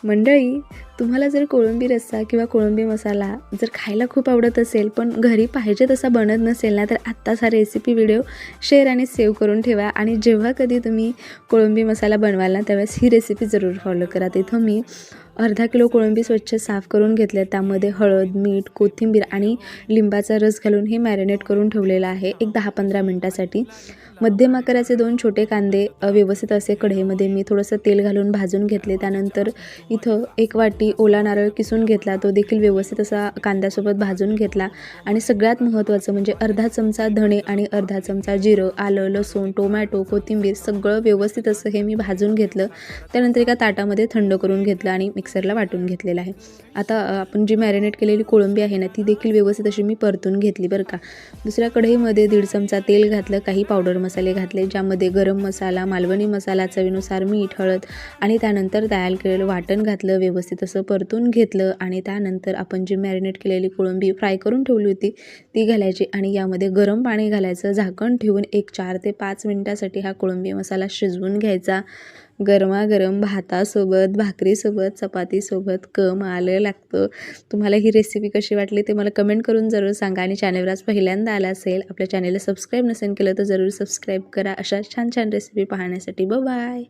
मंडळी, तुम्हाला जर कोळंबी रस्सा किंवा कोळंबी मसाला जर खायला खूप आवडत असेल पण घरी पाहिजे तसा बनत नसेल ना, तर आत्ताच हा रेसिपी व्हिडिओ शेअर आणि सेव्ह करून ठेवा. आणि जेव्हा कधी तुम्ही कोळंबी मसाला बनवाल ना, त्यावेळेस ही रेसिपी जरूर फॉलो करा. तिथं मी अर्धा किलो कोळंबी स्वच्छ साफ करून घेतले. त्यामध्ये हळद, मीठ, कोथिंबीर आणि लिंबाचा रस घालून हे मॅरिनेट करून ठेवलेलं आहे एक 10-15 मिनटासाठी. मध्यम आकाराचे 2 छोटे कांदे व्यवस्थित असे कढईमध्ये मी थोडंसं तेल घालून भाजून घेतले. त्यानंतर इथं 1 वाटी ओला नारळ किसून घेतला, तो देखील व्यवस्थित असा कांद्यासोबत भाजून घेतला. आणि सगळ्यात महत्त्वाचं म्हणजे अर्धा चमचा धणे आणि अर्धा चमचा जिरं, आलं, लसूण, टोमॅटो, कोथिंबीर सगळं व्यवस्थित असं हे मी भाजून घेतलं. त्यानंतर एका ताटामध्ये थंड करून घेतलं आणि मिक्सरला वाटून घेतलेलं आहे. आता आपण जी मॅरिनेट केलेली कोळंबी आहे ना, ती देखील व्यवस्थित अशी मी परतून घेतली बरं का. दुसऱ्या कढईमध्ये 1.5 चमचा तेल घातलं, काही पावडर मसाले घातले, ज्यामध्ये गरम मसाला, मालवणी मसाला, चवीनुसार मीठ, हळद आणि त्यानंतर तयार केलेलं वाटण घातलं. व्यवस्थित असं परतून घेतलं आणि त्यानंतर आपण जी मॅरिनेट केलेली कोळंबी फ्राय करून ठेवली होती ती घालायची आणि यामध्ये गरम पाणी घालायचं. झाकण ठेवून एक 4 ते 5 मिनिटासाठी हा कोळंबी मसाला शिजवून घ्यायचा. गरमागरम भातासोबत, भाकरीसोबत, चपातीसोबत आलं लागतं. तुम्हाला ही रेसिपी कशी वाटली ते मला कमेंट करून जरूर सांगा. आणि चॅनलवर आज पहिल्यांदा आला असेल, आपल्या चॅनलला सबस्क्राईब नसेल केलं तर जरूर सबस्क्राईब करा अशा छान छान रेसिपी पाहण्यासाठी. बाय.